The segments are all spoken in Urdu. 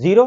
0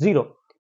0।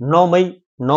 9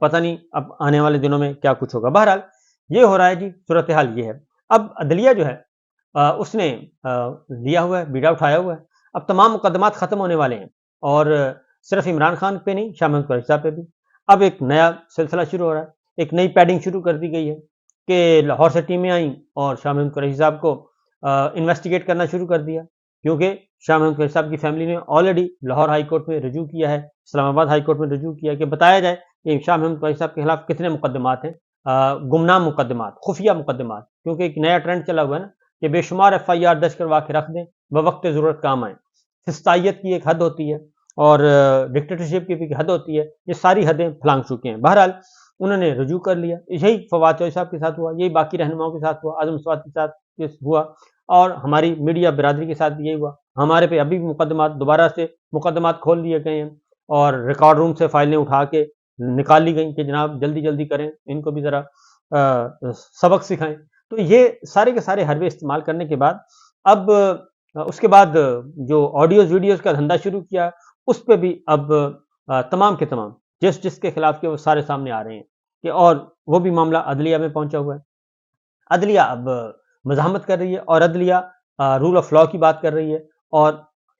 پتہ نہیں اب آنے والے دنوں میں کیا کچھ ہوگا. بہرحال یہ ہو رہا ہے جی، صورتحال یہ ہے. اب عدلیہ جو ہے اس نے لیا ہوا ہے، بیڑا اٹھایا ہوا ہے. اب تمام مقدمات ختم ہونے والے ہیں، اور صرف عمران خان پہ نہیں، شاہ محمود قریشی صاحب پہ بھی اب ایک نیا سلسلہ شروع ہو رہا ہے. ایک نئی پیڈنگ شروع کر دی گئی ہے کہ لاہور سے ٹیمیں آئیں اور شاہ محمود قریشی صاحب کو انویسٹیگیٹ کرنا شروع کر دیا، کیونکہ شاہ محمود قریشی صاحب کی فیملی نے آلریڈی لاہور ہائی کورٹ میں رجوع کیا ہے، اسلام آباد ہائی کورٹ میں رجوع کیا ہے کہ بتایا جائے کہ شاہ محمود قریشی صاحب کے خلاف کتنے مقدمات ہیں، گمنام مقدمات، خفیہ مقدمات. کیونکہ ایک نیا ٹرینڈ چلا ہوا ہے نا کہ بے شمار FIR درج کروا کے رکھ دیں، بوقت ضرورت کام آئیں. فسطائیت کی ایک حد ہوتی ہے اور ڈکٹیٹرشپ کی بھی ایک حد ہوتی ہے. یہ ساری حدیں پھلانگ چکے ہیں. بہرحال انہوں نے رجوع کر لیا. یہی فواد چوہدری صاحب کے ساتھ ہوا، یہی باقی رہنماؤں کے ساتھ ہوا، اعظم سواد کے ساتھ ہوا، اور ہماری میڈیا برادری کے ساتھ بھی یہی ہوا. ہمارے پہ ابھی بھی مقدمات، دوبارہ سے مقدمات کھول لیے گئے ہیں اور ریکارڈ روم سے فائلیں اٹھا کے نکال لی گئی کہ جناب جلدی جلدی کریں، ان کو بھی ذرا سبق سکھائیں. تو یہ سارے کے سارے حربے استعمال کرنے کے بعد اب اس کے بعد جو آڈیوز ویڈیوز کا دھندا شروع کیا، اس پہ بھی اب تمام کے تمام جس کے خلاف کے وہ سارے سامنے آ رہے ہیں کہ، اور وہ بھی معاملہ عدلیہ میں پہنچا ہوا ہے. عدلیہ اب مزاحمت کر رہی ہے اور عدلیہ رول آف لا کی بات کر رہی ہے اور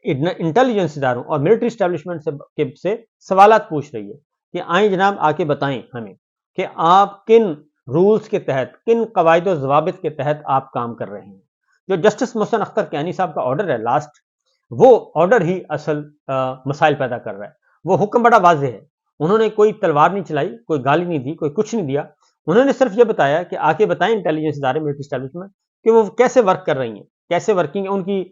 انٹیلیجنس اداروں اور ملٹری اسٹیبلشمنٹ سے سوالات پوچھ رہی ہے کہ آئیں جناب آ کے بتائیں ہمیں کہ آپ کن رولز کے تحت، کن قواعد و ضوابط کے تحت آپ کام کر رہے ہیں. جو جسٹس محسن اختر کیانی صاحب کا آرڈر ہے لاسٹ، وہ آرڈر ہی اصل مسائل پیدا کر رہا ہے. وہ حکم بڑا واضح ہے، انہوں نے کوئی تلوار نہیں چلائی، کوئی گالی نہیں دی، کوئی کچھ نہیں دیا. انہوں نے صرف یہ بتایا کہ آ کے بتائیں انٹیلیجنس ادارے، ملٹری اسٹیبلشمنٹ، کہ وہ کیسے ورک کر رہی ہیں، کیسے ورکنگ ہے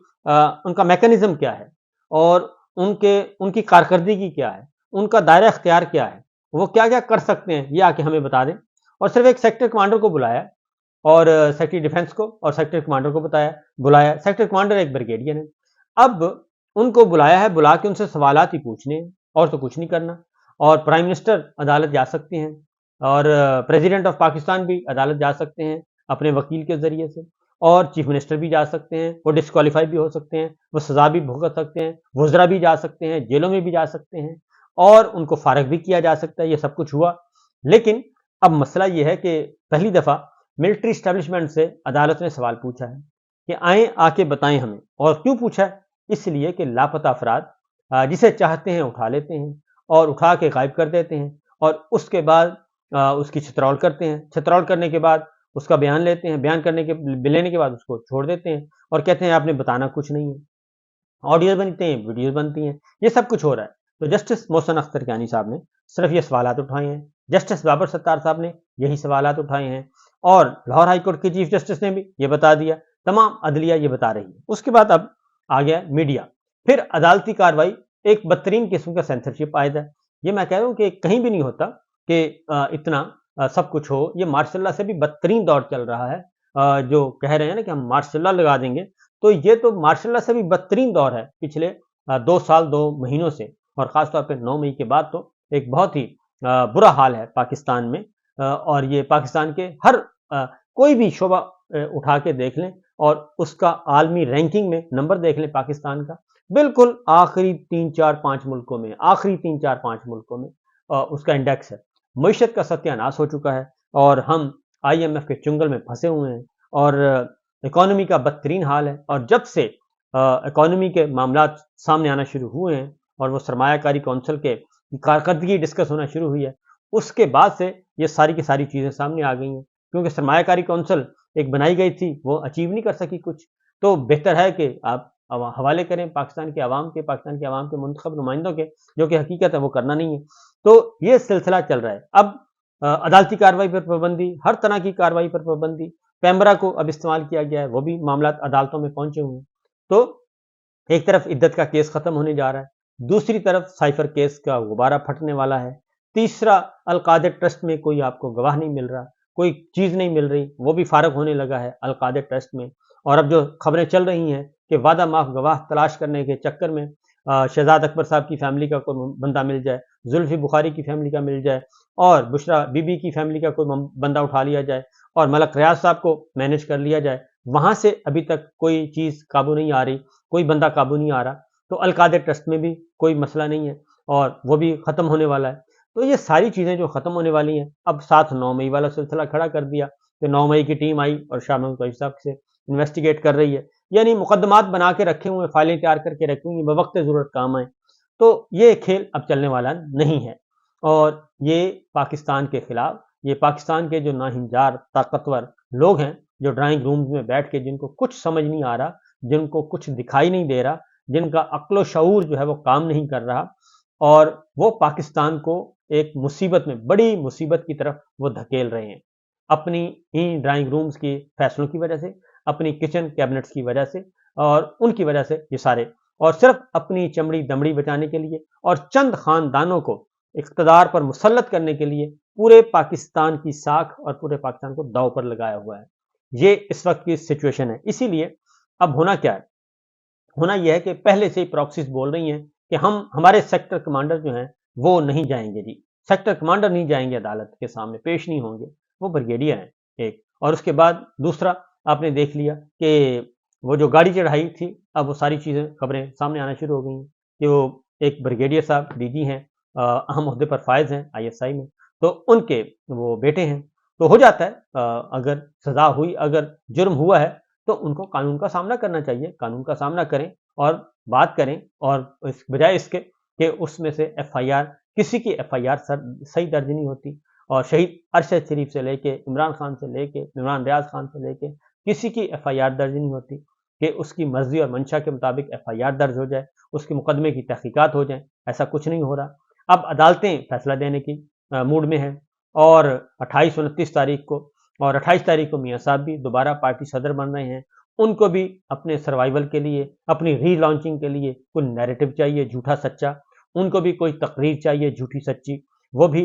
ان کا میکانزم کیا ہے، اور ان کی کارکردگی کیا ہے، ان کا دائرہ اختیار کیا ہے، وہ کیا کیا کر سکتے ہیں، یہ آ کے ہمیں بتا دیں. اور صرف ایک سیکٹر کمانڈر کو بلایا اور سیکٹری ڈیفنس کو اور سیکٹر کمانڈر کو بلایا. سیکٹر کمانڈر ایک بریگیڈیئر ہے. اب ان کو بلایا ہے، بلا کے ان سے سوالات ہی پوچھنے ہیں اور تو کچھ نہیں کرنا. اور پرائم منسٹر عدالت جا سکتے ہیں اور پریزیڈنٹ آف پاکستان بھی عدالت جا سکتے ہیں اپنے وکیل کے ذریعے سے، اور چیف منسٹر بھی جا سکتے ہیں، وہ ڈسکوالیفائی بھی ہو سکتے ہیں، وہ سزا بھی بھگت سکتے ہیں، وزراء بھی جا سکتے ہیں، جیلوں میں بھی جا سکتے ہیں، اور ان کو فارغ بھی کیا جا سکتا ہے. یہ سب کچھ ہوا. لیکن اب مسئلہ یہ ہے کہ پہلی دفعہ ملٹری اسٹیبلشمنٹ سے عدالت نے سوال پوچھا ہے کہ آئیں آ کے بتائیں ہمیں. اور کیوں پوچھا ہے؟ اس لیے کہ لاپتہ افراد جسے چاہتے ہیں اٹھا لیتے ہیں اور اٹھا کے غائب کر دیتے ہیں، اور اس کے بعد اس کی چھترول کرتے ہیں. چھترول کرنے کے بعد اس کا بیان لیتے ہیں، بیان لینے کے بعد اس کو چھوڑ دیتے ہیں اور کہتے ہیں آپ نے بتانا کچھ نہیں ہے. آڈیوز بنتے ہیں، ویڈیوز بنتی ہیں، یہ سب کچھ ہو رہا ہے. تو جسٹس محسن اختر کیانی صاحب نے صرف یہ سوالات اٹھائے ہیں، جسٹس بابر ستار صاحب نے یہی سوالات اٹھائے ہیں، اور لاہور ہائی کورٹ کے چیف جسٹس نے بھی یہ بتا دیا. تمام عدلیہ یہ بتا رہی ہے. اس کے بعد اب آ گیا میڈیا. پھر عدالتی کاروائی ایک بدترین قسم کا سینسرشپ عائد ہے. یہ میں کہہ رہا ہوں کہ کہیں بھی نہیں ہوتا کہ اتنا سب کچھ ہو. یہ مارشاء اللہ سے بھی بدترین دور چل رہا ہے. جو کہہ رہے ہیں نا کہ ہم مارشاء اللہ لگا دیں گے، تو یہ تو مارشاء اللہ سے بھی بدترین دور ہے پچھلے 2 سال 2 مہینوں سے، اور خاص طور پہ 9 مئی کے بعد تو ایک بہت ہی برا حال ہے پاکستان میں. اور یہ پاکستان کے ہر کوئی بھی شعبہ اٹھا کے دیکھ لیں اور اس کا عالمی رینکنگ میں نمبر دیکھ لیں پاکستان کا، بالکل آخری 3-4-5 ملکوں میں، آخری 3-4-5 ملکوں میں اس کا انڈیکس ہے. معیشت کا ستیہ ناش ہو چکا ہے اور ہم IMF کے چنگل میں پھنسے ہوئے ہیں، اور اکانومی کا بدترین حال ہے. اور جب سے اکانومی کے معاملات سامنے آنا شروع ہوئے ہیں اور وہ سرمایہ کاری کونسل کے کارکردگی ڈسکس ہونا شروع ہوئی ہے، اس کے بعد سے یہ ساری کی ساری چیزیں سامنے آ گئی ہیں. کیونکہ سرمایہ کاری کونسل ایک بنائی گئی تھی، وہ اچیو نہیں کر سکی کچھ. تو بہتر ہے کہ آپ حوالے کریں پاکستان کے عوام کے منتخب نمائندوں کے، جو کہ حقیقت ہے وہ کرنا نہیں ہے. تو یہ سلسلہ چل رہا ہے. اب عدالتی کاروائی پر پابندی، ہر طرح کی کاروائی پر پابندی، پیمرا کو اب استعمال کیا گیا ہے، وہ بھی معاملات عدالتوں میں پہنچے ہوئے ہیں. تو ایک طرف عدت کا کیس ختم ہونے جا رہا ہے، دوسری طرف سائفر کیس کا غبارہ پھٹنے والا ہے، تیسرا القادر ٹرسٹ میں کوئی آپ کو گواہ نہیں مل رہا، کوئی چیز نہیں مل رہی، وہ بھی فارغ ہونے لگا ہے القادر ٹرسٹ میں. اور اب جو خبریں چل رہی ہیں کہ وعدہ معاف گواہ تلاش کرنے کے چکر میں شہزاد اکبر صاحب کی فیملی کا کوئی بندہ مل جائے، زلفی بخاری کی فیملی کا مل جائے، اور بشرا بی بی کی فیملی کا کوئی بندہ اٹھا لیا جائے، اور ملک ریاض صاحب کو مینیج کر لیا جائے، وہاں سے ابھی تک کوئی چیز قابو نہیں آ رہی، کوئی بندہ قابو نہیں آ رہا. تو القادر ٹرسٹ میں بھی کوئی مسئلہ نہیں ہے اور وہ بھی ختم ہونے والا ہے. تو یہ ساری چیزیں جو ختم ہونے والی ہیں، اب ساتھ 9 مئی والا سلسلہ کھڑا کر دیا کہ 9 مئی کی ٹیم آئی اور شاہ محمود قریشی صاحب سے انویسٹیگیٹ کر رہی ہے، یعنی مقدمات بنا کے رکھے ہوئے، فائلیں تیار کر کے رکھی ہوئی، بوقت ضرورت کام آئیں. تو یہ کھیل اب چلنے والا نہیں ہے، اور یہ پاکستان کے خلاف، یہ پاکستان کے جو ناہنجار طاقتور لوگ ہیں، جو ڈرائنگ رومز میں بیٹھ کے جن کو کچھ سمجھ نہیں آ رہا، جن کو کچھ دکھائی نہیں دے رہا، جن کا عقل و شعور جو ہے وہ کام نہیں کر رہا، اور وہ پاکستان کو ایک مصیبت میں، بڑی مصیبت کی طرف وہ دھکیل رہے ہیں، اپنی ہی ڈرائنگ رومز کی فیصلوں کی وجہ سے، اپنی کچن کیبنٹس کی وجہ سے، اور ان کی وجہ سے یہ سارے، اور صرف اپنی چمڑی دمڑی بچانے کے لیے اور چند خاندانوں کو اقتدار پر مسلط کرنے کے لیے پورے پاکستان کی ساکھ اور پورے پاکستان کو داؤ پر لگایا ہوا ہے. یہ اس وقت کی سچویشن ہے. اسی لیے اب ہونا کیا ہے؟ ہونا یہ ہے کہ پہلے سے ہی پراکسیز بول رہی ہیں کہ ہمارے سیکٹر کمانڈر جو ہیں وہ نہیں جائیں گے جی، سیکٹر کمانڈر نہیں جائیں گے عدالت کے سامنے، پیش نہیں ہوں گے، وہ بریگیڈیئر ہیں ایک. اور اس کے بعد دوسرا آپ نے دیکھ لیا کہ وہ جو گاڑی چڑھائی تھی، اب وہ ساری چیزیں، خبریں سامنے آنا شروع ہو گئی ہیں کہ وہ ایک بریگیڈیئر صاحب ڈی جی ہیں، اہم عہدے پر فائز ہیں ISI میں، تو ان کے وہ بیٹے ہیں. تو ہو جاتا ہے اگر سزا ہوئی، اگر جرم ہوا ہے تو ان کو قانون کا سامنا کرنا چاہیے، قانون کا سامنا کریں اور بات کریں، اور بجائے اس کے کہ اس میں سے FIR، کسی کی FIR صحیح درج نہیں ہوتی، اور شہید ارشد شریف سے لے کے عمران خان سے لے کے عمران ریاض خان سے لے کے کسی کی FIR درج نہیں ہوتی کہ اس کی مرضی اور منشا کے مطابق FIR درج ہو جائے، اس کے مقدمے کی تحقیقات ہو جائیں. ایسا کچھ نہیں ہو رہا. اب عدالتیں فیصلہ دینے کی موڈ میں ہیں، اور 28 29 تاریخ کو، اور 28 تاریخ کو میاں صاحب بھی دوبارہ پارٹی صدر بن رہے ہیں. ان کو بھی اپنے سروائیول کے لیے، اپنی ری لانچنگ کے لیے کوئی نیریٹو چاہیے جھوٹا سچا، ان کو بھی کوئی تقریر چاہیے جھوٹی سچی، وہ بھی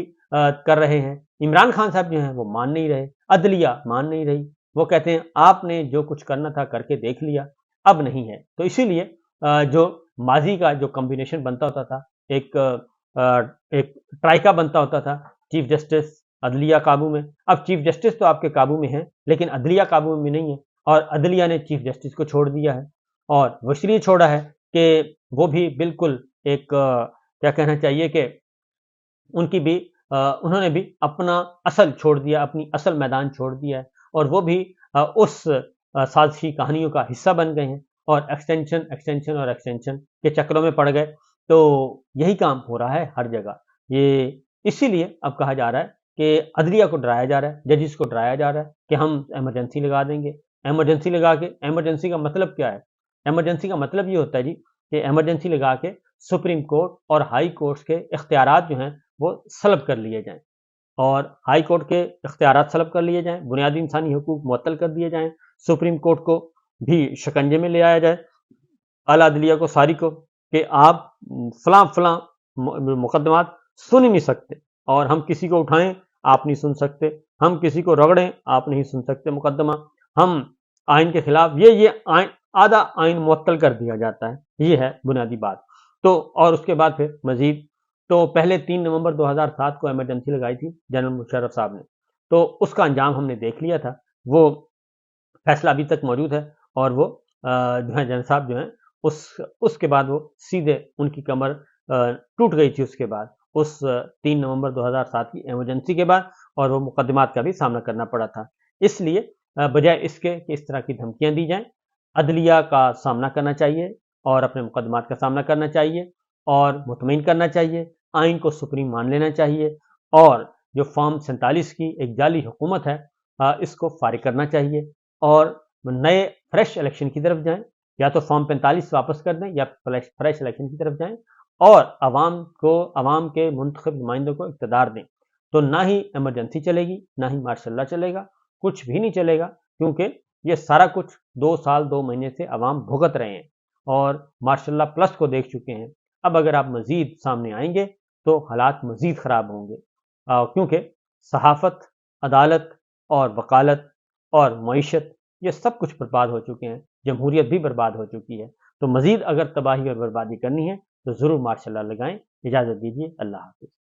کر رہے ہیں. عمران خان صاحب جو ہیں وہ مان نہیں رہے، عدلیہ مان نہیں رہی، وہ کہتے ہیں آپ نے جو کچھ کرنا تھا کر کے دیکھ لیا، اب نہیں ہے. تو اسی لیے جو ماضی کا جو کمبینیشن بنتا ہوتا تھا، ایک ٹرائکا بنتا ہوتا تھا، چیف جسٹس عدلیہ قابو میں، اب چیف جسٹس تو آپ کے قابو میں ہیں لیکن عدلیہ قابو میں نہیں ہے، اور عدلیہ نے چیف جسٹس کو چھوڑ دیا ہے، اور وہ اس لیے چھوڑا ہے کہ وہ بھی بالکل ایک کیا کہنا چاہیے کہ ان کی بھی انہوں نے بھی اپنا اصل چھوڑ دیا، اپنی اصل میدان چھوڑ دیا ہے، اور وہ بھی اس سازشی کہانیوں کا حصہ بن گئے ہیں، اور ایکسٹینشن کے چکروں میں پڑ گئے. تو یہی کام ہو رہا ہے ہر جگہ. یہ اسی لیے اب کہا جا رہا ہے کہ عدلیہ کو ڈرایا جا رہا ہے، ججز کو ڈرایا جا رہا ہے کہ ہم ایمرجنسی لگا دیں گے. ایمرجنسی لگا کے، ایمرجنسی کا مطلب کیا ہے؟ ایمرجنسی کا مطلب یہ ہوتا ہے جی کہ ایمرجنسی لگا کے سپریم کورٹ اور ہائی کورٹس کے اختیارات جو ہیں وہ سلب کر لیے جائیں، اور ہائی کورٹ کے اختیارات سلب کر لیے جائیں، بنیادی انسانی حقوق معطل کر دیے جائیں، سپریم کورٹ کو بھی شکنجے میں لے آیا جائے، اعلیٰ عدلیہ کو ساری کو، کہ آپ فلاں مقدمات سن ہی نہیں سکتے، اور ہم کسی کو اٹھائیں آپ نہیں سن سکتے، ہم کسی کو رگڑیں آپ نہیں سن سکتے مقدمہ، ہم آئین کے خلاف، یہ آدھا آئین معطل کر دیا جاتا ہے. یہ ہے بنیادی بات. تو اور اس کے بعد پھر مزید، تو پہلے 3 نومبر 2007 کو ایمرجنسی لگائی تھی جنرل مشرف صاحب نے، تو اس کا انجام ہم نے دیکھ لیا تھا. وہ فیصلہ ابھی تک موجود ہے، اور وہ جو ہے جنرل صاحب جو ہیں اس کے بعد وہ سیدھے ان کی کمر ٹوٹ گئی تھی اس کے بعد، اس 3 نومبر 2007 کی ایمرجنسی کے بعد، اور وہ مقدمات کا بھی سامنا کرنا پڑا تھا. اس لیے بجائے اس کے کہ اس طرح کی دھمکیاں دی جائیں، عدلیہ کا سامنا کرنا چاہیے، اور اپنے مقدمات کا سامنا کرنا چاہیے، اور مطمئن کرنا چاہیے، آئین کو سپریم مان لینا چاہیے، اور جو فارم 47 کی ایک جعلی حکومت ہے اس کو فارغ کرنا چاہیے، اور نئے فریش الیکشن کی طرف جائیں، یا تو فارم 45 واپس کر دیں یا فریش الیکشن کی طرف جائیں، اور عوام کے منتخب نمائندوں کو اقتدار دیں. تو نہ ہی ایمرجنسی چلے گی، نہ ہی مارشاء اللہ چلے گا، کچھ بھی نہیں چلے گا، کیونکہ یہ سارا کچھ 2 سال 2 مہینے سے عوام بھگت رہے ہیں، اور مارشاء اللہ پلس کو دیکھ چکے ہیں. اب اگر آپ مزید سامنے آئیں گے تو حالات مزید خراب ہوں گے، کیونکہ صحافت، عدالت اور وکالت اور معیشت، یہ سب کچھ برباد ہو چکے ہیں، جمہوریت بھی برباد ہو چکی ہے. تو مزید اگر تباہی اور بربادی کرنی ہے تو ضرور مارشاء اللہ لگائیں. اجازت دیجیے، اللہ حافظ.